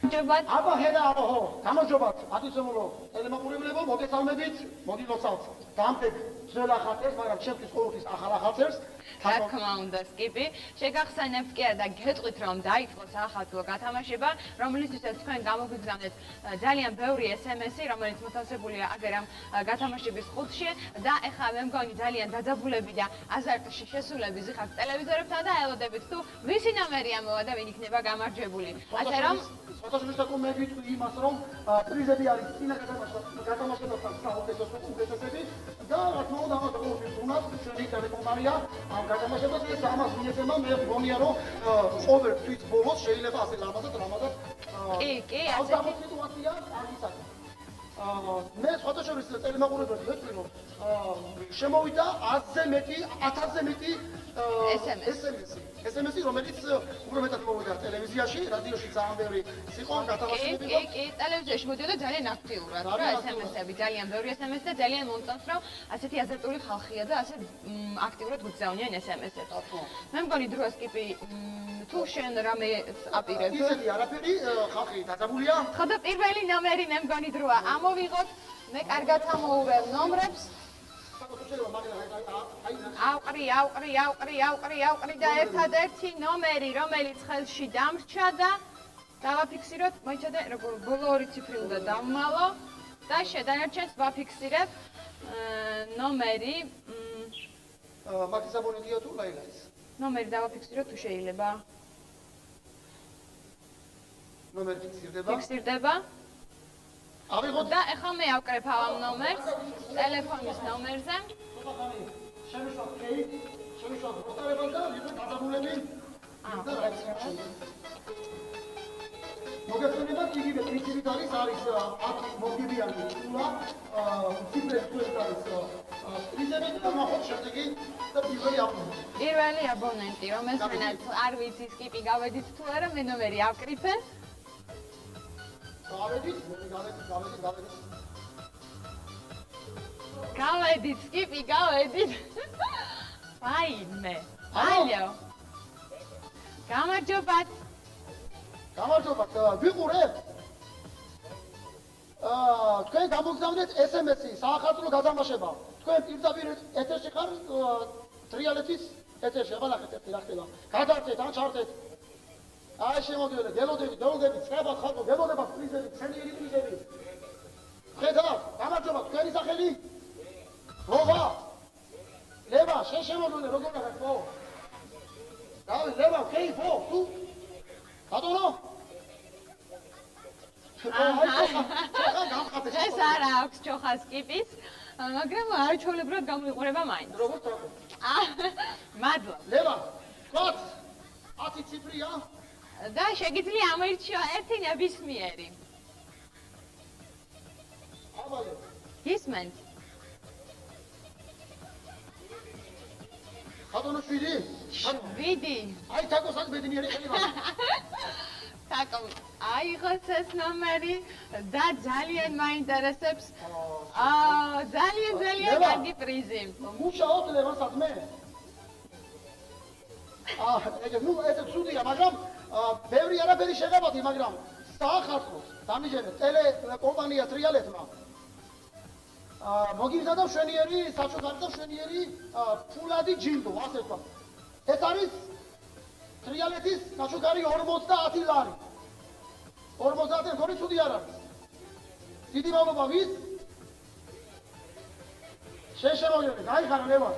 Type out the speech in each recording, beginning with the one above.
აბა ხედა აბა ხო გამარჯობათ ათისმულო ტელემოყურებლებო მოგესალმებით მოგილოცავთ დამტები ძველ ახალწელს მაგრამ ჩემთვის ყოველთვის ახალ ახალწელს რა თქმა უნდა სკიპი შეგახსენებთ კი არა და გეტყვით რომ დაიწყოს ახალწლო გათამაშება რომლისთვისაც თქვენ გამოგვიგზავნეთ ძალიან ბევრი SMS-ი რომელიც მოთავსებულია აგერ ამ გათამაშების ყუთში და ეხლა მე მგონი ძალიან დაძაბულები და აზარტში შესულები ზიხართ ტელევიზორებთან და ელოდებით თუ ვისი ნომერია მოვა და ვინ იქნება გამარჯვებული ასე რომ ფოტოჟურნალისტიკო მე ვიტყვი იმას რომ პრიზები არის წინა გათამაშებასთან საუკეთესოები და რა თქმა უნდა ამას ყოველთვის უნდათ ჩვენი ტელეკომპანია ამ გათამაშებას ეს ამას მიეცემა მე მგონია რომ ყოველ თვით ბოლოს შეიძლება ასე ლამაზად კი ასე სიტუაცია აღისაკა მე ფოტოშოპის ტელემოყურებელს ვეთქვი რომ შემოვიდა 1000-ზე მეტი SMS-ი რომელიც უფრო მეტად მოვიდა ტელევიზიაში, რადიოში ძალიან ბევრი იყო გათამაშებები და კი, ტელევიზიაში მოდიოდა ძალიან აქტიურად რა SMS-ები, ძალიან ბევრი SMS და ძალიან მომწონს რომ ასეთი აზარტული ხალხია და ასე აქტიურად გვგზავნიან SMS-ებს. მე მგონი დროა სკიპი თუ შენ რამე აპირებ. ისეთი არაფერი ხალხი დაძაბულია. ხო და პირველი ნომერი მე მგონი დროა ამოვიღოთ. მე კარგად ამოურევ ნომრებს. ავყრი და ერთადერთი ნომერი რომელიც ხელში დამრჩა და დავაფიქსიროთ მოიცადე როგორ ბოლო ორი ციფრი უნდა დავმალო და შედანარჩენს ვაფიქსირებ ნომერი მაგისაბონეთია თუ ლაილაის ნომერი დავაფიქსიროთ თუ შეიძლება ნომერი ფიქსირდება ავიღოთ და ეხლა მე ავკრეფავ ამ ნომერს ტელეფონის ნომერზე შემიშვათ მოსტარებად და ვიღოთ დაძაბულები მოგესალმებათ იგივე პრინციპით არის 10 მოგებიანი სულა ციფრებს არის პრიზები და ნახოთ შემდეგი და პირველი აბონენტი რომელსაც არ ვიცი სკიპი გავედით თუ არა მე ნომერი ავკრიფე გავედით სკიპი გავედით ვაიმე ალო გამარჯობათ ვიყურებთ თქვენ გამოგზავნეთ SMS-ი საახალწლო გათამაშება თქვენ პირდაპირ ეთერში ხარ ტრიალეთის ეთერში აბა ნახეთ ერთი რა ხდება გადავწეთ ან ჩავწეთ აი შემოგიოდეთ გელოდებით ცხებათ ხალხო გელოდებათ პრიზები შენიერი პრიზები ხედავთ გამარჯობა თქვენი სახელი როვა ლევა შემოგიოდეთ როგორ არის ხო დავი ლევა ქეიფო თუ ბატონო ეს არა აქვს ჩოხა სკიპის მაგრამ არჩეულებრივად გამოიყურება მაინც როგორ თქო მადლობა ლევა კოთ 10 ციფრია და შეგიძლია ამერჩიო ერთი ნებისმიერი. აბალე. გისმენთ? ბატონო 7? 7. აი თაკო საკ ბედნიერი ხელი მაგ. თაკო, აიღოს ეს ნომერი და ძალიან მაინტერესებს. ძალიან კარგი პრიზი. მუშაობ ლევასაც მე. ეგ ნუ ეს ცუდია, მაგრამ ბევრი არაფერი შეღებოდი, მაგრამ საახალწლოს დამიჯერეთ ტელეკომპანია ტრიალეთმა. მოგიზადა მშვენიერი საჩუქარი და მშვენიერი ფულადი ჯილდო, ასე ვთქვა. ეს არის ტრიალეთის საჩუქარი 50 ლარი. 50 გონი ცუდი არ არის. დიდი მადლობა ვის? შემოგიოდეთ, გაიხარა ლევა.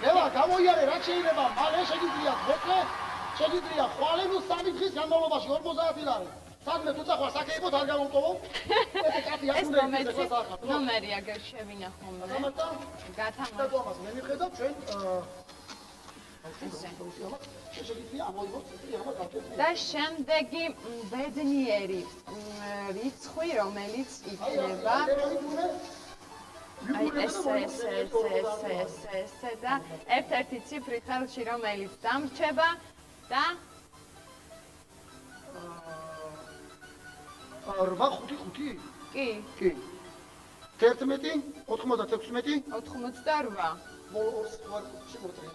ლევა, გამოიარე რა შეიძლება, მალე შეგიძლიათ მოკლე, შეგიძლია ხვალე ნუ 3 დღის განმავლობაში 50 ლარი. სადმე თუცა ხარ საკეებოთ არ გამომტოვო. ეს კაცი არ უნდა იყოს საახალწლო. ნომერი აგერ შევინახო მე. გათამაშებას მე მიხედავ ჩვენ და შემდეგი ბედნიერი რიცხვი რომელიც იქნება აი ეს და ერთ-ერთი ციფრი ხელში რომელიც დამრჩება და 8-5? კი. 11, 96, 88. ბოლო ორს ვარ შემოტრია.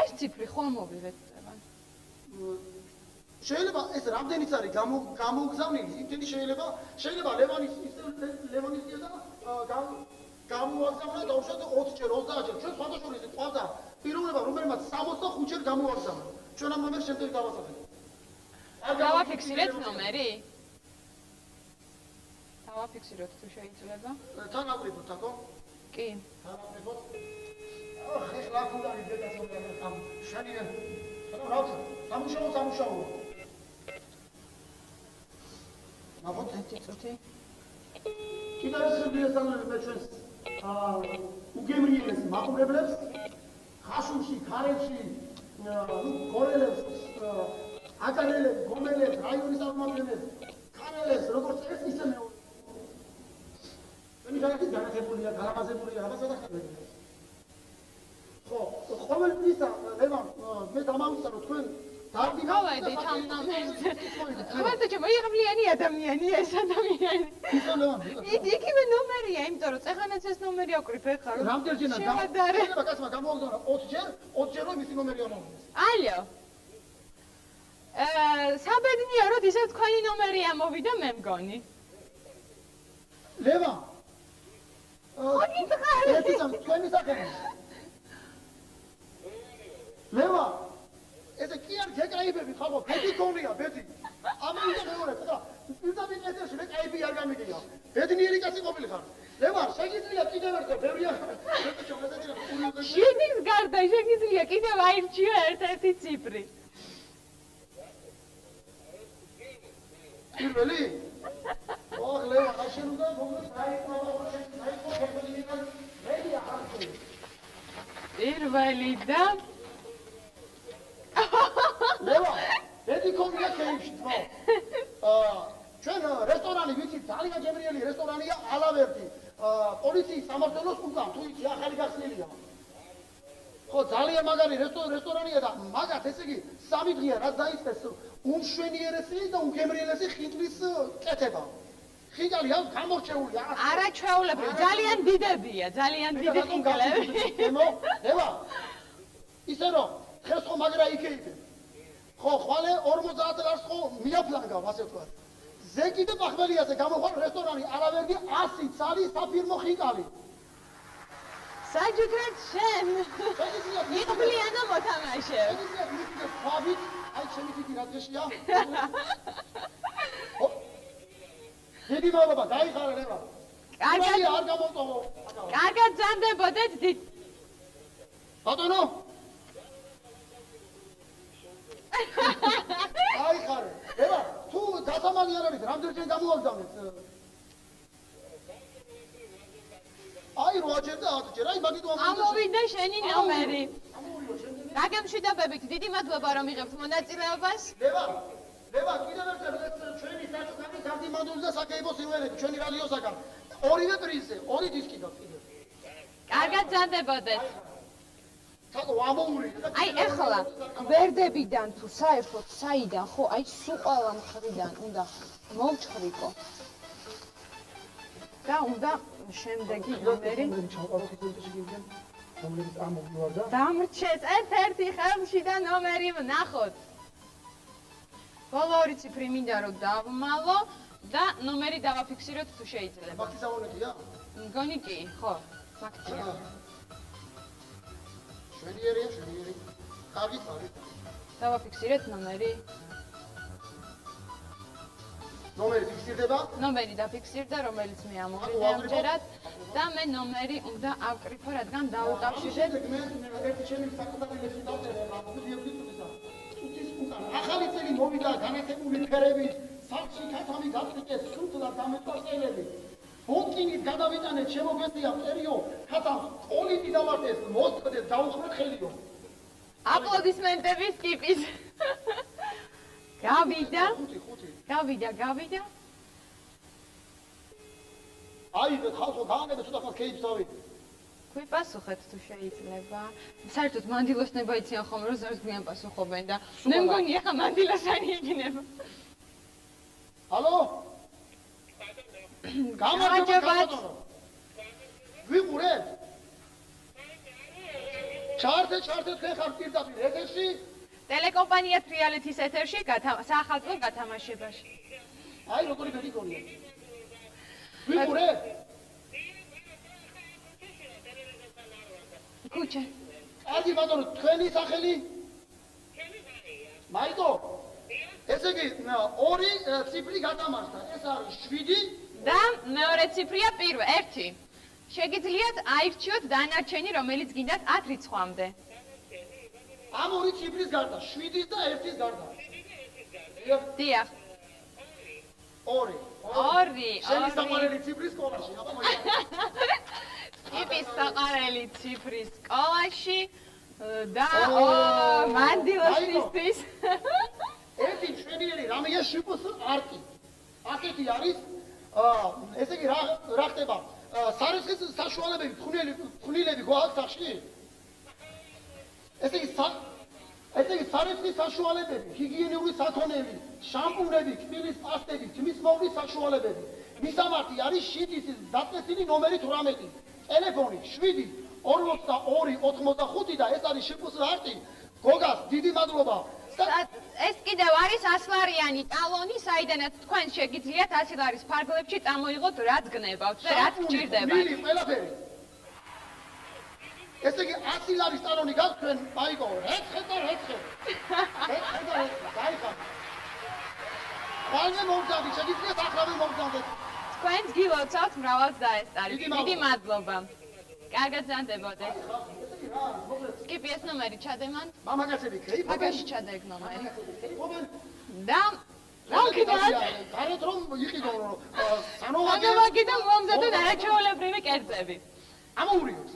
ეს ციფრი ხო მოვიღეთ წევან. შეიძლება ეს რამდენიც არის გამოუგზავნილი, იმდენი შეიძლება ლევანის და გამოაგზავნა დაუშვათ 20 ჯერ, 30 ჯერ. ჩვენ სხვადასხვა ყავდა პიროვნება, რომელმაც 65 ჯერ გამოაგზავნა. ჩვენ ამ ნომერს შემდეგ დავასახელებ. დავაფიქსირეთ ნომერი? დავაფიქსიროთ თუ შეიძლება? თან აყრიფოთ თქო? კი. თან აყრიფოთ. ეხლა უნდა იდეას მომიარეთ ამ შენია. სამუშაო. ნახოთ ერთი წუთი. კიდევ შეგვიესალმებით მე ჩვენს უგემრიელეს მაყურებლებს ხაშურში, ქარებში, გორელებს, აკარელებს, გომელებს, რაიონის წარმომადგენლებს, ქარელებს, როგორც ეს ისე მე. მე განათებულია, განამაზებულია, რაღაცა დახარჯეთ. ხო, ყოველთვის ლევან, მე დამავიწყდა რომ თქვენ გავედით ამ ნომერზე. ხმათა ჩემო, იღბლიანი ადამიანი ეს ადამიანი. იგივე ნომერია, იმიტომ რომ წეხანაც ეს ნომერი აკრიფე ხარ. რამდენჯერა შეიძლება კაცმა გამოაგზავნა 20 ჯერ რომ მისი ნომერი ამოვიდეს. ალო. საბედნიო რომ ისევ თქვენი ნომერი ამოვიდა მე მგონი. ლევან. ერთი წამი თქვენი სახელი. ლევან. ესე კი არ გეკაიბები ხალხო, ბედი გონია, ბედი. ამიტომ მეორე, ხოდა, პირდაპირ ეთერში მე კაიბი არ გამიგია. ბედნიერი კაცი ყოფილი ხარ. ლევან, შეგიძლია კიდევ ერთხელ ბევრია. შენის გარდა შეგიძლია კიდევ აირჩიო ერთ-ერთი ციფრი. პირველი? ოღ ლევან, შენ უნდა მოგდეს პირველი და ლევან, ედი კონია კეიფში თო. ჩვენ რესტორანი ვიცით, ძალიან გემრიელი რესტორანია ალავერტი. პოლიციის სამმართველოს უკან, თუ იცი, ახალი გახსნილია. ხო, ძალიან მაგარი რესტორანია და მაგათ ესე იგი სამი დღეა რაც დაიწყეს უმშვენიერესი და უგემრიელესი ხინკლის კეთება. ხინკალი ამ გამორჩეული არა ჩვეულებრივ, ძალიან დიდებია, ძალიან დიდი ხინკლები. ლევან, ისე რომ ხეს ხო მაგრა იქეიფე. ხო, ხვალე 50 ლარს ხო მიაფლანგავ, ასე ვთქვათ. ზე კიდე პახმელიაზე გამოხვალ რესტორანი ალავერდი 100 ცალი საფირმო ხინკალი. საჯუქრეთ შენ. იღბლიანო მოთამაშე. ფაბით, აი ჩემი დიდი რადეშია. დიდი მადლობა, გაიხარე ლევან. კარგად არ გამოვტოვო. კარგად ძანდებოდეთ დიდ. ბატონო. გაიხარე. ლევან, თუ დასამალი არ არის, რამდენჯერ გამოაგზავნეთ? აი 8 ჯერ და 10 ჯერ. აი მაგით ამოვიდა შენი ნომერი. გაგემშვიდობებით, დიდი მადლობა რომ იღებთ მონაწილეობას. ლევან, კიდევ ერთხელ ჩვენი საჩუქარი გამდიმანდული და საკეიბო სიმღერები, ჩვენი რადიოსაგან. ორივე პრიზზე, 2 დისკი გაქვს კიდევ. კარგად ძანდებოდეთ. თაკო ამოური. აი ეხლა გვერდებიდან თუ საერთოდ საიდან ხო, აი სულ ყველა მხრიდან უნდა მოვჩხრიკო. და უნდა შემდეგი ნომერი დამრჩეს ერთ-ერთი ხელში და ნომერი ვნახოთ. ბოლო ორი ციფრი მინდა რომ დავმალო და ნომერი დავაფიქსიროთ თუ შეიძლება. მაგისავონებია? მგონი კი, ხო, მაგია. შვენიერი. კარგი. დავაფიქსირეთ ნომერი. ნომერი ფიქსირდება? ნომერი დაფიქსირდა, რომელიც მე ამოვიდა ამჯერად და მე ნომერი უნდა ავკრიფო, რადგან დაუკავშირდეთ. მე ერთი ჩემი საკუთარი ლექსი დავწერე, ახალი წელი მოვიდა განათებული ფერებით, სახლში ქათამი გაკრიტეს, სულთლა დამეწყვეტელები. ბონკინით გადავიტანეთ, შემოგვესწია პერიო, ქათამს ყოლითი დავარდეს, მოსწრეთ, დაუხრეთ ხელიო. აპლოდისმენტების ტიპის. გავიდა. აი, ხალხო, გაანებე ცოტა ხანს კეიფს დავით. გვიპასუხეთ თუ შეიძლება. საერთოდ მანდილოსნება იციან ხოლმე, რომ ზარს გვიან პასუხობენ და მე მგონი ახლა მანდილოსანი იქნება. ალო? გამარჯობა. ვიყურეთ? ჩართე თქვენ ხართ პირდაპირ ეთერში. ტელეკომპანია თრიალეთის ეთერში საახალწლო გათამაშებაში. აი როგორი ბედი გონია. ვიყურე? კუჩა. კარგი ბატონო, თქვენი სახელი? მაიკო. ესე იგი, ორი ციფრი გადამართა. ეს არის 7 და მეორე ციფრია 1. შეგიძლიათ აირჩიოთ დანარჩენი, რომელიც გინდათ 10 რიცხვამდე. ამ ორი ციფრის გარდა, 7 და 1-ის გარდა. დიახ. 2. შენი საყვარელი ციფრის სკოლაში, აბა მოიყვანე. ტიპის საყვარელი ციფრის სკოლაში და მანდილოსთვის. ერთი მშვენიერი რამეა შიფოს არტი. ასეთი არის, ესე იგი რა ხდება? სარესხის საშუალებები, ფხვნილები გვაქვს სახში? ესე იგი სარესხის საშუალებები, ჰიგიენიური საქონელი, შამპუნები, კბილის პასტები, თმის მოვლის საშუალებები. მისამართი არის შიდის დაწესილი ნომერი 18. ტელეფონი 7 42 85 და ეს არის შიფოს არტი. გოგას დიდი მადლობა. ეს კიდევ არის 100 ლარიანი ტალონი, საიდანაც თქვენ შეგიძლიათ 100 ლარის ფარგლებში წამოიღოთ რაც გნებავთ და რაც გჭირდებათ. მილი ყველაფერი. ესე იგი 100 ლარის ტალონი გაქვს თქვენ, მაიკო, რეცხე. დაიხარ. ხვალე მოგზავდი, შეგიძლიათ ახლავე მოგზავდეთ. თქვენს გილოცავთ მრავალს დაესწარით. დიდი მადლობა. კარგად ზანდებოდეთ. სკიპი ეს ნომერი ჩადემან. მამაკაცები ქეიფობენ. მაგაში ჩადა ეგ ნომერი. ქეიფობენ. და მოგიდათ. გარეთ რომ იყიდო სანოვაგი და მომზადოთ არაჩვეულებრივი კერძები. ამოურიოთ.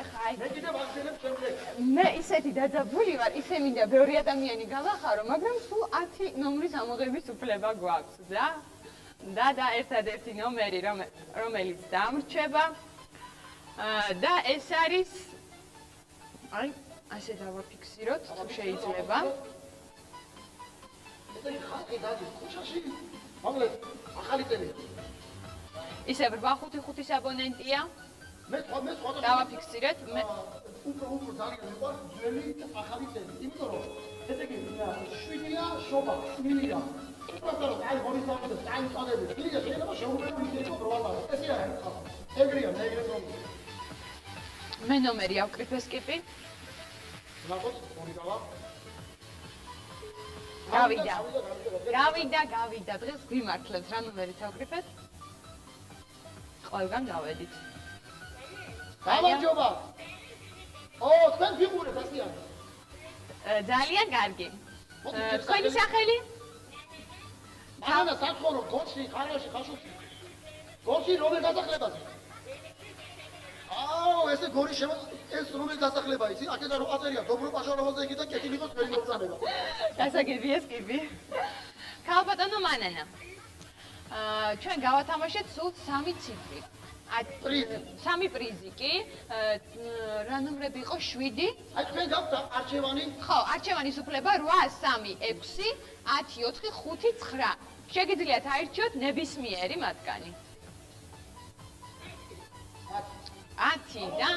ეხა აი. მე კიდევ ვახსენებ შემდეგ. მე ისეთი დაძაბული ვარ, ისე მინდა ბევრი ადამიანი გავახარო, მაგრამ სულ 10 ნომრის ამოღების უფლება გვაქვს და ერთადერთი ნომერი რომელიც დამრჩება და ეს არის აი ასე დავაფიქსიროთ თუ შეიძლება. ესე იგი ხალხი დადის ქუჩაში. მოგლეთ ახალი წელი. ისე 5-5 აბონენტია. მე სხვა დავაფიქსირეთ. მე უფრო ძალიან მიყვარს ძველი ახალი წელი. იმიტომ რომ ესე იგი 7-ია შობა, 8-ია. უბრალოდ აი მონიტორი და საინტერესო ფილმი შეიძლება შეუძლებელი იქნებოდა როალა. ესე არის ხალხი. ეგრეა, ეგრეთ რომ მე ნომერი ავკრიფე სკიპი. ნახოთ, მონიკავა. გავიდა. დღეს გვიმართლებს რა ნომერით ავკრიფეთ? ყველგან გავედით. გამარჯობა. თქვენ ვიყურეთ ასიან. ძალიან კარგი. თქვენი სახელი? მანანა საცხოვრო გორში, ხარაში, ხაშუში. გორში რომელ დასახლებაზე? ესე გორი ეს რომელ დასახლებაა იცი? აქედან რო აწერია დობრო პაჟაროვაზე იქიდან კეთილი იყოს თქვენი მოგზაურობა. გასაგებია სკიპი. ქალბატონო მანანა. ჩვენ გავათამაშეთ სულ 3 ციფრი. სამი პრიზი კი, რა ნომრები იყო 7. აი თქვენ გაქვთ არჩევანი? ხო, არჩევანის უფლება 8, 3, 6, 10, 4, 5, 9. შეგიძლიათ აირჩიოთ ნებისმიერი მათგანი. 10 და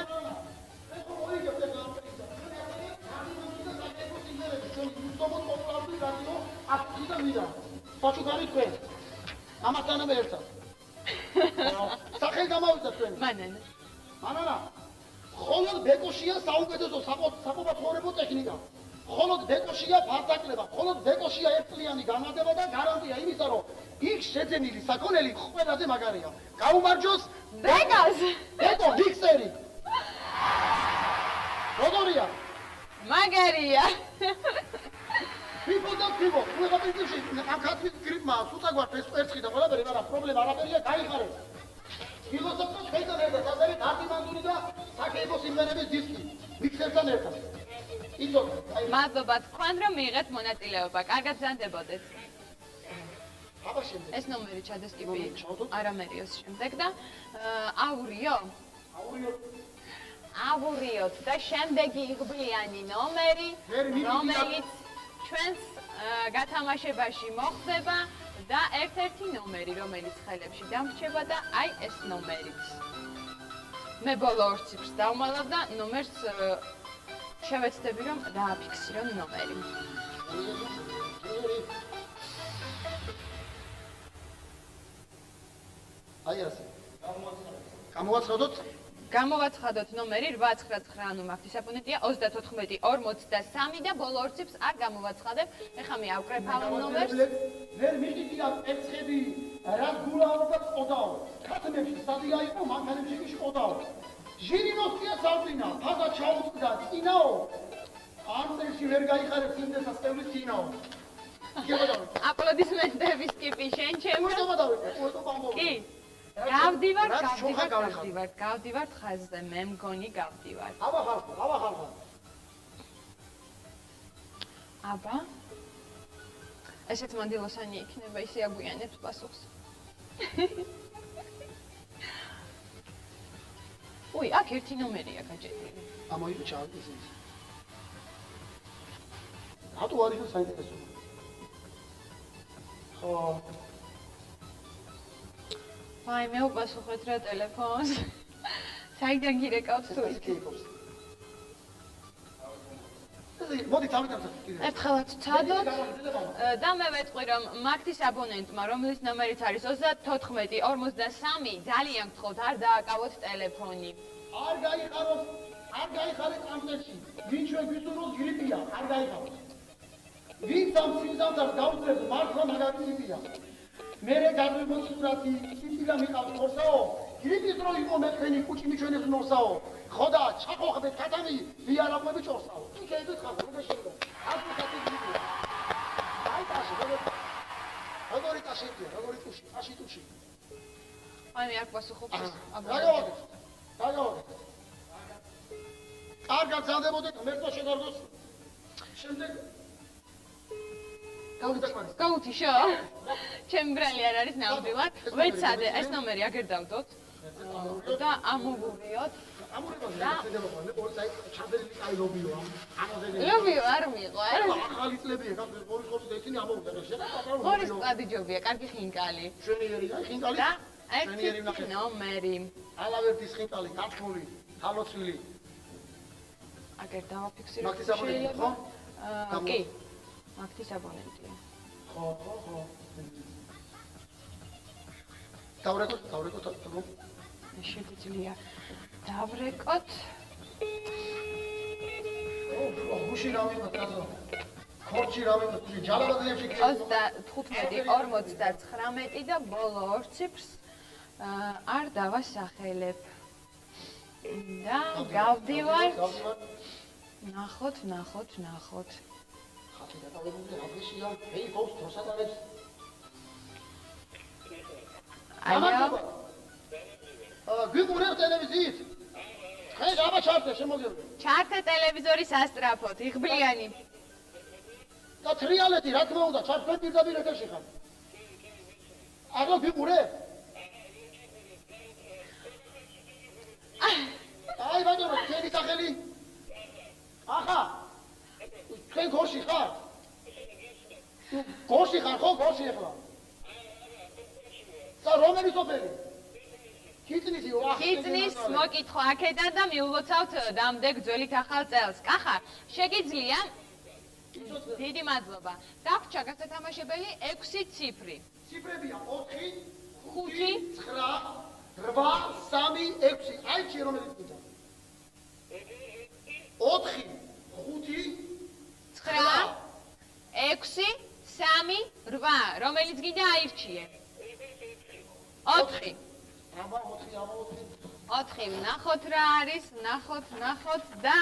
საჩუქარი თქვენ. ამასთანავე ერთად. სახელი გამოვიდა თქვენ. მანანა. ხოლოდ ბეკოშია საუკეთესო საყოფაცხოვრებო ტექნიკა. ხოლოდ ბეკოშია ფარდაკლება, ხოლოდ ბეკოშია ერთწლიანი განმარტება და გარანტია იმისა, რომ იქ შეძენილი საქონელი ყველაზე მაგარია. გაუმარჯოს ბეკას. ბეკო მიქსერი. როგორია? მაგარია. ფიფო, ყველა პრინციპში ამ ხათმის გრიპმა სუთა გვაქვს ეს კვერცხი და ყველაფერი, მაგრამ პრობლემა არაფერია, გაიხარეთ. ფილოსოფოს ხელთან ერთად, ასევე დარტიმანდური და საკეებო სიმღერების დისკი. მიქსერთან ერთად. მადლობა თქვენ რომ მიიღეთ მონაწილეობა. კარგად ზანდებოდეთ. აბა შემდეგ. ეს ნომერი ჩადესკიპი არამერიოს შემდეგ და ავურიოთ და შემდეგი იღბლიანი ნომერი, რომელიც ჩვენს გათამაშებაში მოხდება და ერთ-ერთი ნომერი, რომელიც ხელებში დამრჩება და აი ეს ნომერიც. მე ბოლო 2 ციფრს დავმალავ და ნომერს შევეცდები რომ დააფიქსირო ნომერი. აი ასე. გამოვაცხადოთ. გამოვაცხადოთ ნომერი 899 ანუ მაგთისაბონეტია 34 43 და ბოლო 2 ციფრს არ გამოვაცხადებ. ეხლა მე ავკრეფავ ნომერს. ვერ მიგდია ეცხები რა გულაო და ყოდაო. ქათმებში სადია იყო მანქანებში ყოდაო. ჟირინოსია სავინა, ფაზა ჩაუწყდა წინაო. ანტელში ვერ გაიხარებს ინდესა სტევლის წინაო. აპლოდისმენტების კიპი შენ ჩემო. კი. გავდივართ ხაზზე, მე მგონი გავდივართ. აბა ხალხო. აბა. ესეც მანდილოსანი იქნება, ისე აგვიანებს პასუხს. უი, აქ ერთი ნომერია გაჭედილი. ამოიჭა ისე. რატო არის ეს საინტერესო? ხო. აი, მე უპასუხეთ რა ტელეფონს. საიდან გირეკავს თუ იქ? მოდი თავიდან კიდე. ერთხელაც ვცადოთ და მე ვეტყვი რომ მაგთის აბონენტმა, რომლის ნომერიც არის 34 43 ძალიან გთხოვთ არ დააკავოთ ტელეფონი. არ გაიხარეთ ანტელში. ვინ ჩვენ გვისურვოს გრიპია, არ გაიხაროთ. ვინც ამ სიმძიმდას გაუძლებს მართლა მაგარი გრიპია. მერე გადმოსურათი სიტილა მიყავს ხორსაო. გრიპის დრო იყო მე თქვენი კუჭი მიჩვენებს ნორსაო. ხოდა ჩახოხდეთ კატამი ვიარაყვები ჭორსაო. იქედით ხარ როგორ შეიძლება? ასე გრიპია. აი ტაში როგორი ტაშია, როგორი ტუში. აი მე არ პასუხობ ეს. დაგავაგეთ. კარგად ზამდებოდეთ მერტო შეგარდოს. შემდეგ გაუთიშო? ჩემი ბრალი არ არის ნამდვილად. ვეცადე, ეს ნომერი აგერ დავდოთ. და ამოვურიოთ. ლობიო არ მიყვარს. ახალი წლებია, გახსოვს ბორის ისინი ამოვიდა. ბორის კლადიჯობია, კარგი ხინკალი. შვენიერია, ხინკალი. და ერთი ნომერი. ალავერტის ხინკალი, გათქმული, თავლოცვილი. აგერ დავაფიქსირო. მაგთის აბონენტი ხო? კი. მაგთის აბონენტია. ხო. დავრეკოთ. შეგვიძლია დავრეკოთ. გუში რა ვიყოთ კაცო. ხორჩი რა ვიყოთ, ჯალაბადლებში 35-59 და ბოლო 2 ციფრს არ დავასახელებ. და გავდივართ. ნახოთ. ხათი დაგავებული აგრესია, ეი ბოს თოსადარებს. აიო. გვიყურებ ტელევიზიით. ხე აბა ჩართე შემოგიყვე. ჩართე ტელევიზორის ასტრაფოთ, იღბლიანი. და ტრიალეთი რა თქმა უნდა, ჩართე პირდაპირ ეთერში ხარ. აღარ გვიყურებ? აი ბატონო, თქვენი სახელი? ახა. თქვენ გორში ხარ? გორში ხარ ხო? გორში ახლა. და რომელი სოფელი? ხიწნის მოკითხვა აქედან და მიულოცავთ დამდეგ ძველით ახალ წელს. კახა, შეგიძლია დიდი მადლობა. დაგვჭა გასათამაშებელი 6 ციფრი. ციფრებია 4, 5, 9, 8, 3, 6. აი ჩი რომელიც გიძა. 4, 5, 9, 6, 3, 8. რომელიც გინდა აირჩიე. 4. აბა 4. 4 ვნახოთ რა არის, ვნახოთ და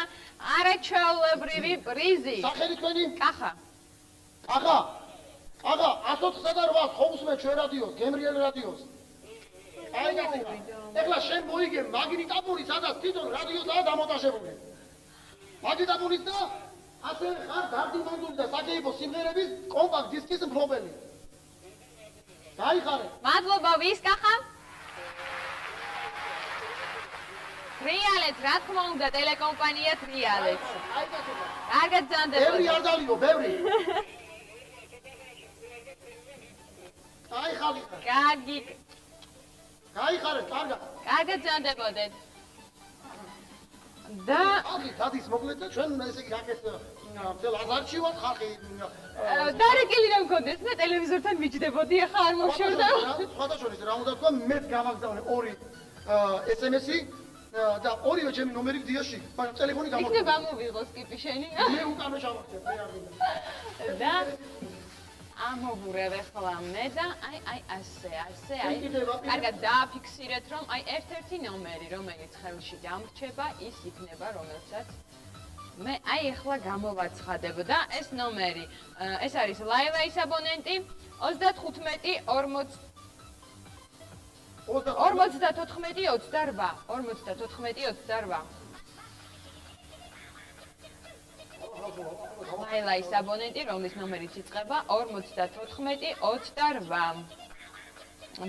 არაჩვეულებრივი პრიზი. სახელი თქვენი? კახა. კახა 104-სა და 8-ს ხო უსმენ ჩვენ რადიოს, გემრიელ რადიოს. აი გასაგებია. ეხლა შენ მოიგე მაგნიტაფონი, სადაც თვითონ რადიოსაა დამონტაჟებული. მაგნიტაფონის და ასევე ხარ გარდიმანდული და საკეიბო სიმღერების კომპაქტ დისკის მფლობელი. გაიხარე. მადლობა ვის კახა? ტრიალეთ, რა თქმა უნდა, ტელეკომპანია ტრიალეთ. აი გასაგებია. კარგად ზანდებოდი. ბევრი არ დალიო, ბევრი. კარგი. გაიხარეთ, კარგად. კარგად ზანდებოდეთ. და ხალხი დადის მოკლედ და ჩვენ ესე იგი რაკეთ მთელ აზარში ვართ ხალხი დარეკილი რომ მქონდეს და ტელევიზორთან მიჯდებოდი ახლა არ მოვშორდა. სხვადასხვა რა უნდა თქვა მეც გამაგზავნე 2 SMS-ი და ორივე ჩემი ნომერი გდიაში, მაგრამ ტელეფონი გამოვიდა. იქნება მოვიღოს კიპი შენი. მე უკანვე ჩავახდებ, მე არ მინდა. და ამოვურევ ახლა მე და აი ასე. კარგად დააფიქსირეთ რომ აი ერთ-ერთი ნომერი რომელიც ხელში დამრჩება ის იქნება რომელსაც მე აი ახლა გამოვაცხადებ და ეს ნომერი ეს არის ლაილაის აბონენტი 35 40 ლაილაის აბონენტი, რომლის ნომერიც იწყება 54-28.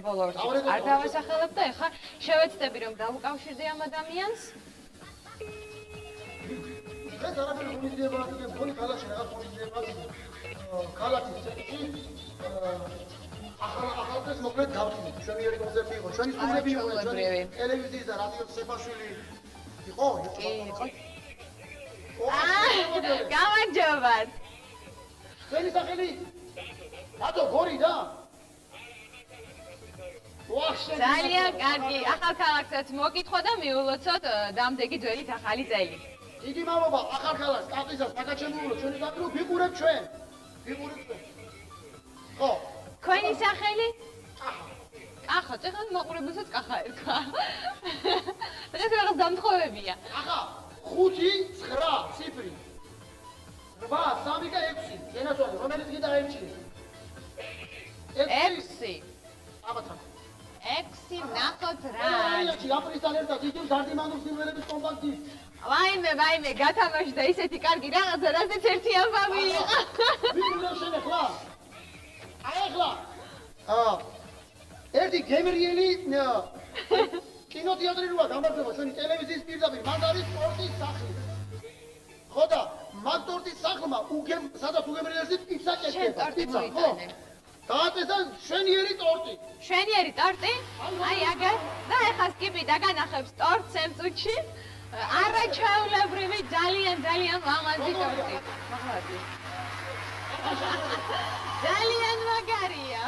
ბოლო ორში არ დავასახელებ და ეხლა შევეცდები რომ დავუკავშირდე ამ ადამიანს. ეს არაფერი ხუნიდება, იქ გონი ქალაქში რაღაც ხუნიდება. ქალაქის ცენტრში ახალგაზრდებს მოკლედ გავხსნით. ჩვენი ერთი კონცერტი იყო, ჩვენი სტუმრები იყვნენ, ჩვენი ტელევიზიის და რადიოს სეფაშვილი იყო. იყო. გამარჯობათ. ჩვენი სახელი რატო გორი და? ძალიან კარგი. ახალქალაქსაც მოკითხო და მიულოცოთ დამდეგი ძველით ახალი წელი. დიდი მადლობა ახალქალაქს, კახისას, მაგაჩემულო, ჩვენი საქმე ვიყურებ ჩვენ. ხო. თქვენი სახელი? კახა, წეხან მოყურებელსაც კახა ერქვა. ეს რაღაც დამთხოვებია. ახა 5-9 ციფრი. 8-3-6. ენასვალი, რომელიც კიდე აიმჩნია. 6. აბათა. 6 ნახოთ რა. აიაჩი აპრილთან ერთად იგი გარდიმანულ სიმღერების კომპაქტი. ვაიმე, გათამაშდა ისეთი კარგი რაღაცა, რასაც ერთი ამბავი იყო. ვიყურებ შენ ახლა? აი ახლა. ერთი გემრიელი კინოთეატრი როა გამარჯობა ჩვენი ტელევიზიის პირდაპირ, მან არის სპორტის სახლი. ხო და მაგ სპორტის სახლმა სადაც უგემრიელში პიცა კეთდება, პიცა, ხო? დააწესა შვენიერი ტორტი. შვენიერი ტორტი? აი აგერ და ეხლა სკიპი დაგანახებს ტორტს ამ წუთში. არაჩვეულებრივი ძალიან ლამაზი ტორტი. მაღლადი. ძალიან მაგარია.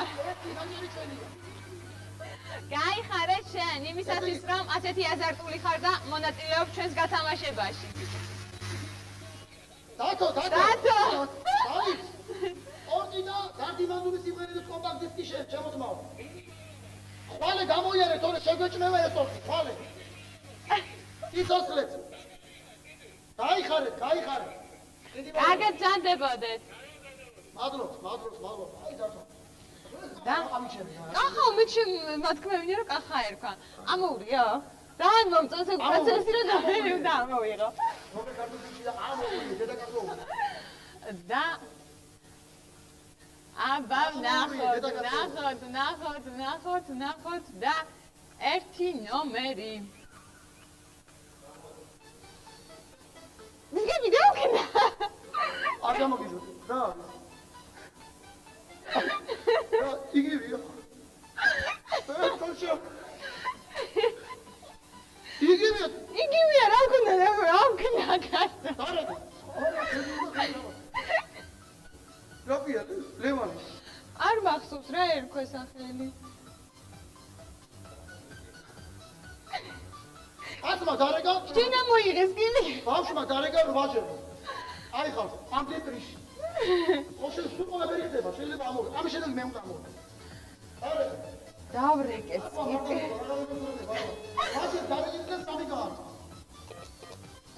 გაიხარე შენ იმისათვის რომ ასეთი აზარტული ხარ და მონაწილეობ ჩვენს გათამაშებაში. დათო. დავით. ტორტი და გარდიმანული სიმღერების კომპაქტ დისკი შემოწმაო. ხვალე გამოიარე, თორე შეგვეჭმევა ეს ტორტი, ხვალე. იცოცხლეთ. გაიხარეთ. კარგად ძანდებოდეთ. მადლობა. აი დათო. და კახა მეჩი მათქმევინე რომ კახა ერქვა. ამოურიო? ძალიან მომწონს ეს პროცესი რომ დავერი უნდა ამოვიღო. და აბა ნახოთ და ერთი ნომერი. მიგები დავქნა. არ გამოგიძოთ. რა არის? იგივეა. თოშო. იგივეა, რა გქონდა კაცო. დარადი. რა პია? ლევანი. არ მახსოვს რა ერქვა სახელი. აცმა დარეგა. შენ მოიღეს კიდე. ბავშვმა დარეგა 8 ჯერ. აი ხარ, ამ დეტრიში. ოშენ სულ ვერ ხდება, შეიძლება ამოვი. ამის შემდეგ მე უნდა ამოვი. დავრეკეს. ასე დარეგა სამი გაარდა.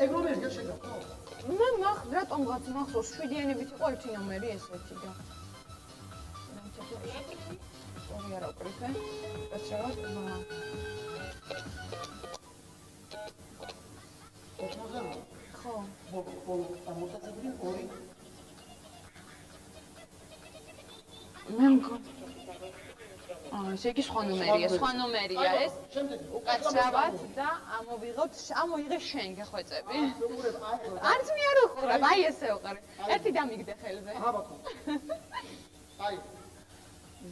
ეგრომეს გეშენდა. მე რატომღაც მახსოვს 7-იანებით იყო ერთი ნომერი ესეთი და. ორი არა უკრიფე. ეცრავად. ხო. ამოწაწებული 2 მე მგონი ესე იგი სხვა ნომერია ეს. უკაცრავად და ამოიღე შენ გეხვეწები. არც მე არ უყურებ, აი ესე უყურე. ერთი დამიგდე ხელზე. აი.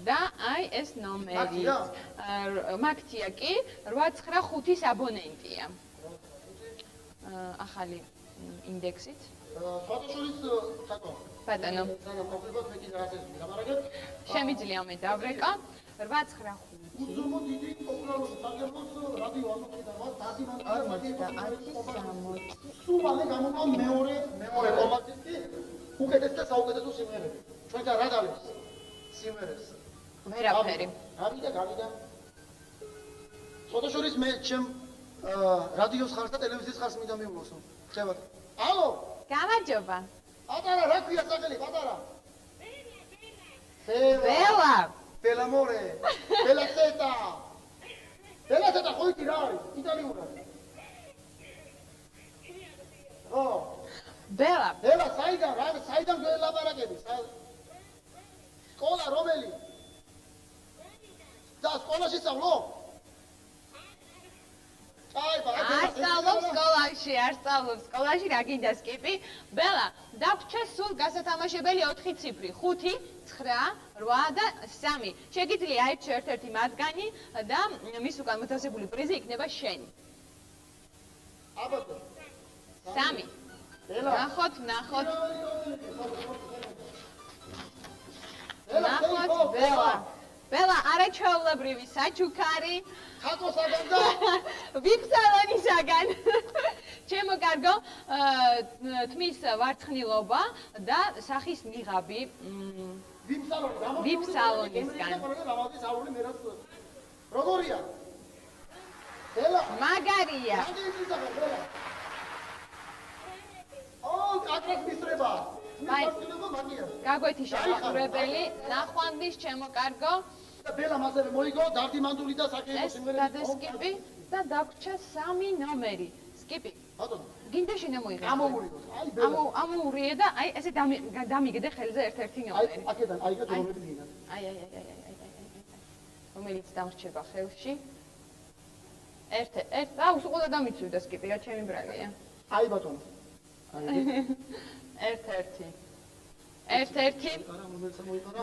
და აი ეს ნომერი. მაქთია კი 895-ის აბონენტია. ახალი ინდექსით. ფოტოშურის საკო. ბატონო. საგამ კონკრეტულად მე კიდე რაღაცას ვიგამარაგებ. შემიძლია მე დავრეკა 895. უზომო დიდი პოპულარული საგერბოს რადიო ამოყიდა სულ მალე გამოვა მეორე კომპაქტი უკეთეს და საუკეთესო სიმღერები. ჩვენთან რა დალებს სიმღერებს? ვერაფერი. გამიდა. ფოტოშურის მე ჩემ რადიოს ხარს და ტელევიზიის ხარს მინდა მივულოსო. ხებათ. ალო? გამარჯობა. პატარა რა ქვია სახელი პატარა? ბელა. ბელა მორე. ბელა ცეტა. ბელა ცეტა ხო იცი რა არის? იტალიურად. ო. ბელა. ბელა საიდან გელაპარაკები? სკოლა რომელი? და სკოლაში სწავლო? არ სწავლობს სკოლაში რა გინდა სკიპი? ბელა, დაგვჭა სულ გასათამაშებელი 4 ციფრი, 5, 9, 8 და 3. შეგიძლია აირჩიო ერთ-ერთი მათგანი და მის უკან მოთავსებული პრიზი იქნება შენი. აბატო. 3. ნახოთ. ნახოთ, ბელა. ბელა, არაჩვეულებრივი საჩუქარი. ხაკოსაგან და ვიფსალონისაგან. ჩემო კარგო, თმის ვარცხნილობა და სახის ნიღაბი. ვიფსალონისგან. როგორია? ბელა. მაგარია. აკრას მისრება. აი, გაგვეთი შემოყურებელი, ნახვამდის ჩემო კარგო. ბელა მასევე მოიგო დარდიმანდული და საკეებო სიმღერები. ეს სკიპი და დაგვჭა 3 ნომერი. სკიპი. ბატონო. გინდა შენამოიღე. ამოურიგო. აი ბელა. ამოურიე და აი ესე დამიგდე ხელზე ერთ-ერთი ნომერი. აი აქედან აიგეთ რომელი გინდა. აი. რომელიც დამრჩება ხელში. ერთ უყოდა დამიცვიდა სკიპი, რა ჩემი ბრალია. აი ბატონო. ერთ-ერთი.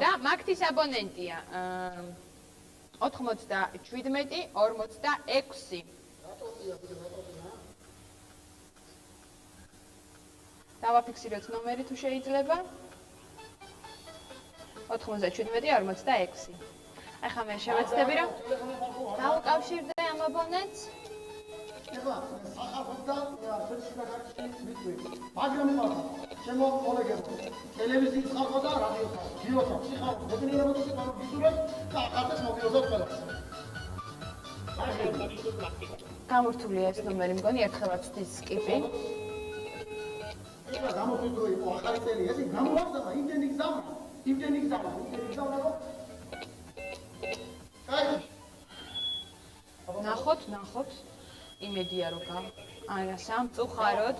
და მაგთის აბონენტია 97-46. დავაფიქსიროთ ნომერი თუ შეიძლება. 97-46. ახლა მე შევეცდები რომ დავუკავშირდე ამ აბონენტს. ეხლა სახალხოს და შეშინაგარჩის მიწვი. მაგრამ იმათა, ჩემო კოლეგებო, ტელევიზიის ხალხო და რადიოს ხალხო, გიოთო, სიხალხო, მოგნიერებოდეთ და ვისურვებთ და ახალწელს მოგიოზოთ ყველას. გამორთულია ეს ნომერი, მგონი ერთხელაც ვთის სკიპი. ეხლა გამოგვიდრო იყო ახალი წელი, ესე გამოვაგზავნა, იმდენი გზავნა, რომ კაი. ნახოთ. იმედია რომ არა სამწუხაროდ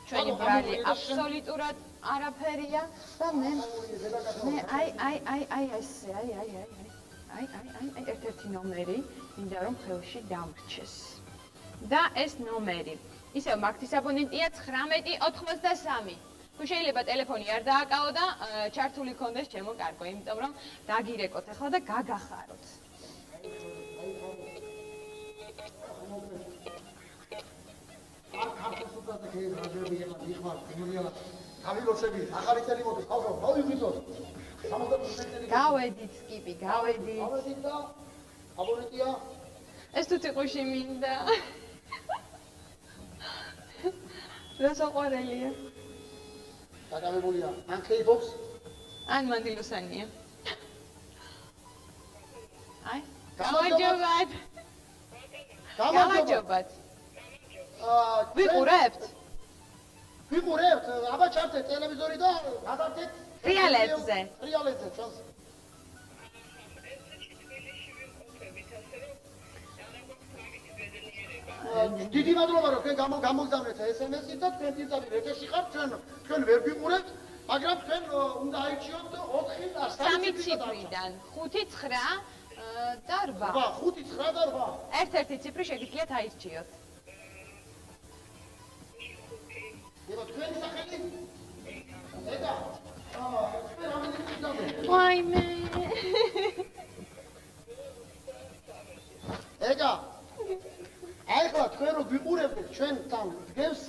ჩვენი ბრალი აბსოლუტურად არაფერია და მე აი ერთ-ერთი ნომერი მინდა რომ ხელში დამრჩეს და ეს ნომერი ისევ მაგთის აბონენტია 19-93. თუ შეიძლება ტელეფონი არ დააკავო და ჩართული ქონდეს ჩემო კარგო, იმიტომ რომ დაგირეკოთ ახლა და გაგახაროთ. ქართულს უკაზე გეღრადები ეხლა მიხმარ გემრიალა თავილოცები ახალი წელი მოდის ხალხო მოვიღვიძოთ 65 გავედით სკიპი გავედით და აბონენტია ეს თუ ტიყუში მინდა რასაყვარელია დაგავებულია ან კეიფობს ან მანდილოსანია აი გამარჯობათ ვიყურებთ, აბა ჩართეთ ტელევიზორი და გადავდეთ რეალეთზე, ჩვენს. დიდი მადლობა რომ თქვენ გამოგზავნეთ SMS-ით და თქვენ პირდაპირ ეთერში ხართ, თქვენ ვერ ვიყურებთ, მაგრამ თქვენ უნდა აირჩიოთ 3 ციფრიდან 5, 9 და 8. 5, 9 და 8. ერთ-ერთი ციფრი შეგიძლიათ აირჩიოთ. თქვენი სახელი? ეკა. თქვენ რამდენი გიზავდეთ? ვაიმე. ეკა. აი ხლა თქვენ რო ვიყურებთ ჩვენთან დგევს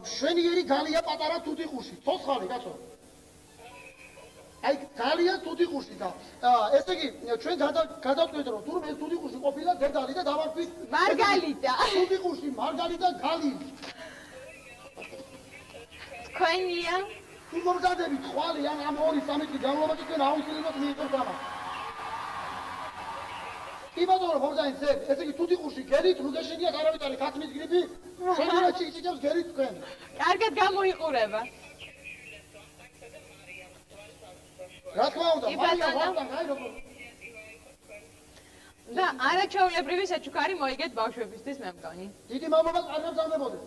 შვენიერი გალია პატარა თუთიყუში, ცოცხალი კაცო. აი გალია თუთიყუში და ესე იგი ჩვენ გადავწყვეტ რომ თურმე ეს თუთიყუში ყოფილა დედალი და დავარქვით მარგალიტა. თუთიყუში მარგალიტა გალი. თქვენია? თუ მომზადებით ხვალი ამ 2-3 წლის განმავლობაში ჩვენ აუცილებლად მიიღებთ ამას. კი ბატონო მომზადეთ, ესე იგი თუთიყუში გერით რუგეშინიათ არავით არის ქათმის გრიპი, შემიძლია ჭიჭებს გერით თქვენ. კარგად გამოიყურება. რა თქმა უნდა, მაგრამ აი როგორ და არაჩვეულებრივი საჩუქარი მოიგეთ ბავშვებისთვის მე მგონი. დიდი მამამა კარგად ზამდებოდეს.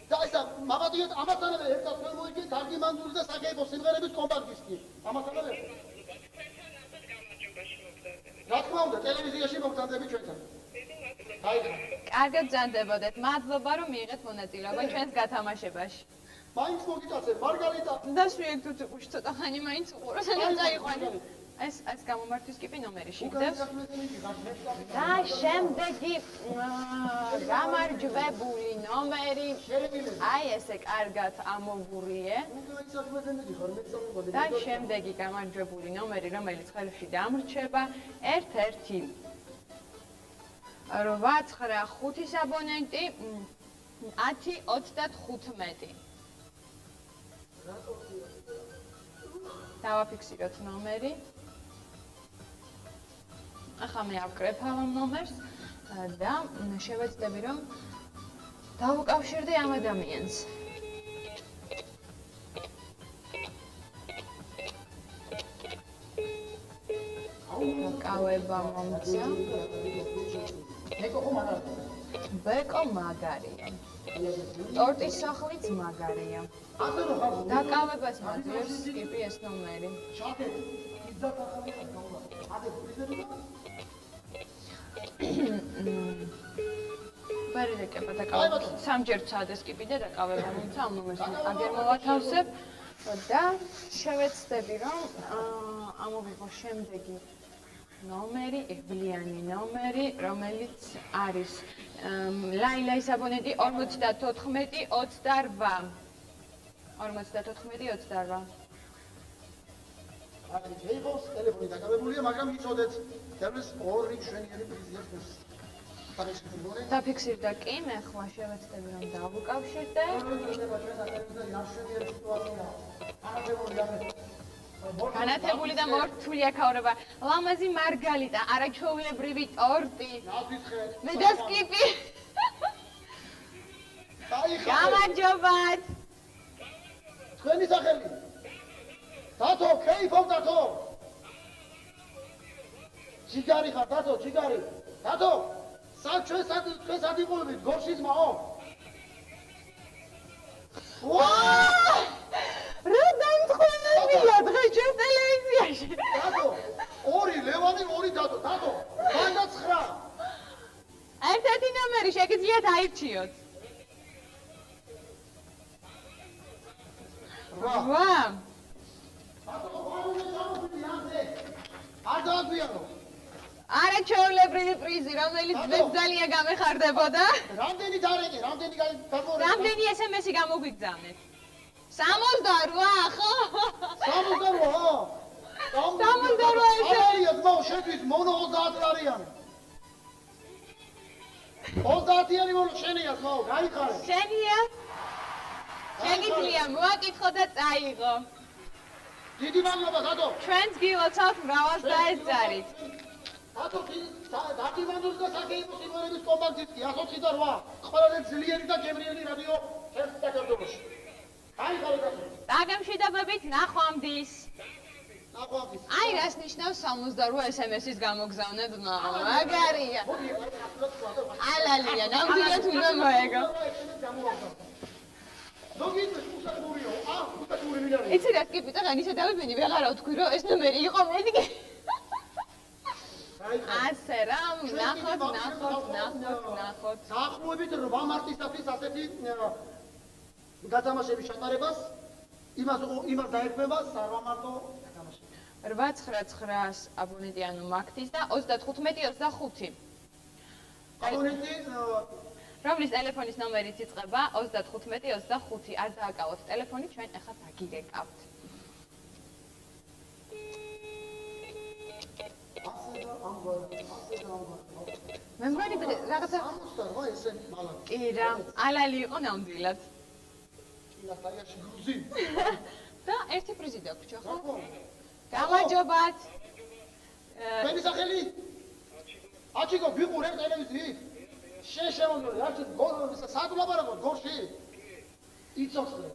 და ისა მამადიოთ ამასთანავე ერთად თქვენ მოიგეთ კარგი მანდული და საკეიფო სიმღერების კომპაქტ-დისკი. ამასთანავე ერთად. რა თქმა უნდა, ტელევიზიაში მოგზადებით ჩვენთან. აი, კარგად ზანდებოდეთ. მადლობა რომ მიიღეთ მონაწილეობა ჩვენს გათამაშებაში. მაინც მოგიტაცებ, მარგალიტა. და სუიეკ თუთიყუში ცოტა ხანი მაინც უყურა, სანამ წაიყვანე. ეს გამომართვის კიპი ნომერი შეგდებს. და შემდეგი გამარჯვებული ნომერი. აი ესე კარგად ამოვურიე. და შემდეგი გამარჯვებული ნომერი, რომელიც ხელში დამრჩება, 1-1. 8-9-5 აბონენტი 10-35. დავაფიქსიროთ ნომერი. ახლა მე ავკრეფავ ამ ნომერს და შევეცდები რომ დავუკავშირდე ამ ადამიანს. კავება მომცა. ბეკო მაგარია. ტორტის სახლიც მაგარია. დაკავებას მაძლევს კიპი ეს ნომერი. ბარიდეკება დაკავებას. სამჯერ წადეს კიპი და დაკავება მომცა ამ ნომერს აგერ მოვათავსებ და შევეცდები რომ ამოვიღო შემდეგი ნომერი, ებლიანი ნომერი, რომელიც არის ლაილაის აბონენტი 54-28. 54-28. აი, ჯეიბოს ტელეფონი დაკავებულია, მაგრამ იცოდეთ, თემის 2 შვენიერი პრიზი აქვს. დაფიქსირდა კი, მე ხმა შევეცდები რომ დავუკავშირდე. განათებული და მორთული აქაურება. ლამაზი მარგალიტა, არაჩვეულებრივი ტორტი. მე და სკიპი. გამარჯობათ. თქვენი სახელი. დათო, ქეიფობ დათო. ჯიგარი ხარ დათო, ჯიგარი. დათო, ჩვენ სადიყურებით გორშის მაო. ვაა! რა დამთხოვნებია დღეს ჩვენ ტელევიზიაში. დათო, 2 ლევანი, 2 დათო, დათო. 9. ერთ-ერთი ნომერი შეგიძლიათ აირჩიოთ. ვა! არ დააგვიანო. არაჩვეულებრივი პრიზი, რომელიც მეც ძალიან გამეხარდებოდა. რამდენი დარეკე, რამდენი გამორეკე? რამდენი SMS-ი გამოგვიგზავნეთ? 68, ხო? 68, 68 არია ძმაო, შეთვის მონო 30 არიანი. 30-იანი მონო შენია ძმაო, გაიხარე. შენია? შეგიძლია მოაკითხო და წაიღო. დიდი მადლობა დადო. ჩვენც გილოცავთ მრავალს დაესწარით. დადო, დაკივანოს და საკეიფო სიმღერების კომპაქტ-დისკი 128. ყველაზე ძლიერი და გემრიელი რადიო ერთ საქართველოში. გაიხარე დადო. დაგემშვიდობებით ნახვამდის. ნახვამდის. აი რას ნიშნავს 68 SMS-ის გამოგზავნება? მაგარია. ალალია, ნამდვილად უნდა მოეგო. იცი რა სკიპი და განისა დავებინი ვეღარა ვთქვი რომ ეს ნომერი იყო მედიკე. ასე რა, ნახოთ. დაახლოებით 8 მარტისათვის ასეთი გათამაშების ჩატარებას იმას დაერქმება 8 მარტო გათამაშება. 8-9-9 აბონენტი ანუ მაგთის და 35-25. აბონენტი რომლის ტელეფონის ნომერიც იწყება 35-25. არ დააკავოთ ტელეფონი, ჩვენ ახლა დაგიგეკავთ. მე მგონი რაღაცა ამოსტარვა ესე მალად. კი რა, ალალი იყო ნამდვილად. ნატალიაში გუზი. და ერთი პრიზი დაგვრჩა, ხო? გამარჯობათ. თქვენი სახელი? აჩიკო, ვიყურებ ტელევიზიით. შემოგიყვე, რა თქმა საათი ლაპარაკობ გორში? იცოცხლე.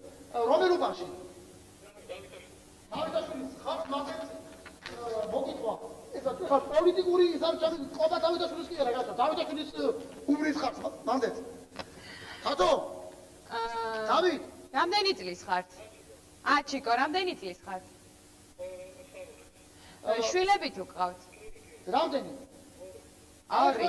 რომელ უბანში? დავითაშვილის ხარ მაგეთ მოგიტყვა. ესა ხარ პოლიტიკური ზარჩამი ყობა დავითაშვილის კი არა, გასა. დავითაშვილის უბრის ხარ მანდეთ. ხათო? დავით, რამდენი წლის ხართ? აჩიკო, რამდენი წლის ხართ? შვილები თუ გყავთ? რამდენი? ორი.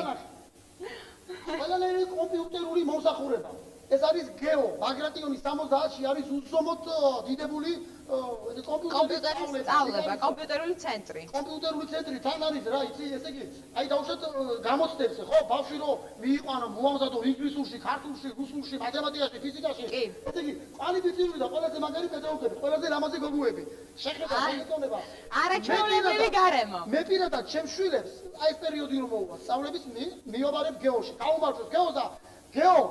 ყველანაირი კომპიუტერული მომსახურება. ეს არის გეო, ბაგრატიონის 70-ში არის უზომოდ დიდებული კომპიუტერის სწავლება, კომპიუტერული ცენტრი. კომპიუტერული ცენტრი თან არის რა, იცი, ესე იგი, აი დავუშვათ გამოცდებს, ხო, ბავშვი რომ მიიყვანო, მოამზადო ინგლისურში, ქართულში, რუსულში, მათემატიკაში, ფიზიკაში. ესე იგი, კვალიფიციური და ყველაზე მაგარი პედაგოგები, ყველაზე ლამაზი გოგოები. შეხედა მოიწონება. არაჩვეულებრივი გარემო. მე პირადად ჩემს შვილებს აი ეს პერიოდი რომ მოუვა, სწავლების მიობარებ გეოში. გაუმართლოს გეოს და გეო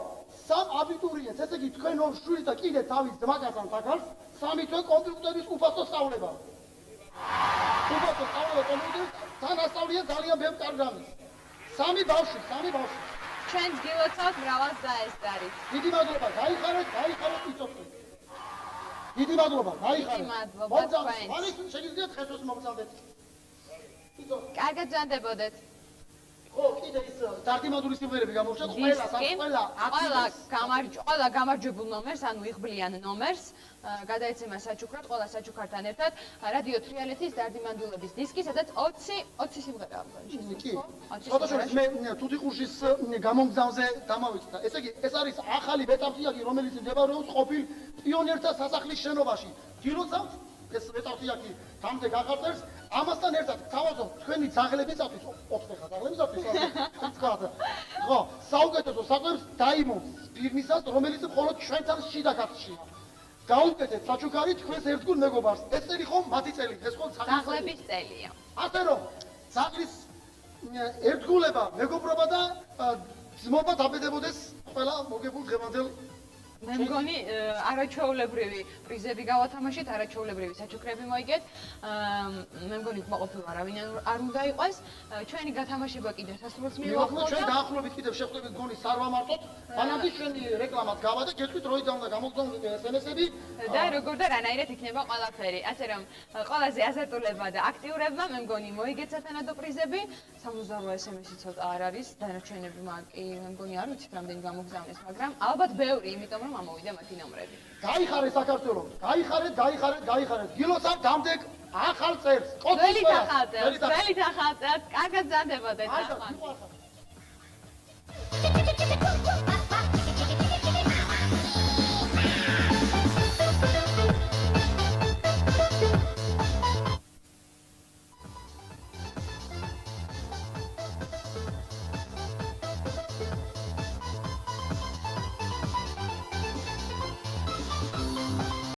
სამ აბიტურიენტს, ესე იგი თქვენ ორ შვილს და კიდე თავის ძმაკაცთან თაქარს, სამი თვე კომპიუტერის უფასო სწავლება. უფასო სწავლება კომპიუტერის თან ასწავლია ძალიან ბევრ პროგრამას. სამი ბავშვი. ჩვენს გილოცავთ მრავალს დაესწარით. დიდი მადლობა, გაიხარეთ იცოცხლე. დიდი მადლობა, გაიხარეთ. დიდი მადლობა თქვენ. მაინც შეგიძლიათ ხესოს მომწამდეთ. კარგად ზანდებოდეთ. ხო, კიდე ის დარდიმადური სიმღერები გამოვშოთ ყველა გამარჯვებულ ნომერს, ანუ იღბლიან ნომერს, გადაეცემა საჩუქრად, ყველა საჩუქართან ერთად რადიო თრიალეთის დარდიმანდულების დისკი, სადაც 20 სიმღერაა მგონი. კი. სხვადასხვა მე თუთიყუშის გამომგზავნზე დამავიწყდა. ესე იგი, ეს არის ახალი ვეტავთიაკი, რომელიც მდებარეობს ყოფილ პიონერთა სასახლის შენობაში. გილოცავთ ეს ვეტავთიაკი თამდე გახარწერს, ამასთან ერთად თავაზობ თქვენი ძაღლებისათვის, 4 ძაღლებისათვის, ხო, საუკეთესო საკვებს დაიმობს ფირმისას, რომელიც მხოლოდ ჩვენთან შიდა კაცშია. გაუკეთეთ საჩუქარი თქვენს ერთგულ მეგობარს. ეს წელი ხომ მათი წელი, ეს ხომ ძაღლების წელია. ასე რომ ძაღლის ერთგულება, მეგობრობა და ძმობა დაბედებოდეს ყველა მოგებულ დღევანდელ. მე მგონი არაჩვეულებრივი პრიზები გავათამაშეთ, არაჩვეულებრივი საჩუქრები მოიგეთ. მე მგონი ყოფილი არავინ არ უნდა იყოს. ჩვენი გათამაშება კიდე სასურველს მივახმოთ. ჩვენ დაახლოებით კიდევ შეხვდებით გონი სარვამარტოთ. მანამდე ჩვენი რეკლამაც გავა და გეტყვით როიდან უნდა გამოგზავნოთ SMS-ები და როგორ და რანაირად იქნება ყველაფერი. ასე რომ ყველაზე აზარტულებმა და აქტიურებმა მე მგონი მოიგეთ სათანადო პრიზები. 68 SMS-ი ცოტა არ არის, დანარჩენები კი მე მგონი არ ვიცით რამდენი გამოგზავნეს, მაგრამ ალბათ ბევრი, იმიტომ რომ ამოვიდა მათი ნომრები. გაიხარეთ საქართველო, გაიხარეთ. გილოცავთ დამდეგ ახალ წელს. ძველი ახალ წელს, კარგად ზანდებოდეთ ახლა.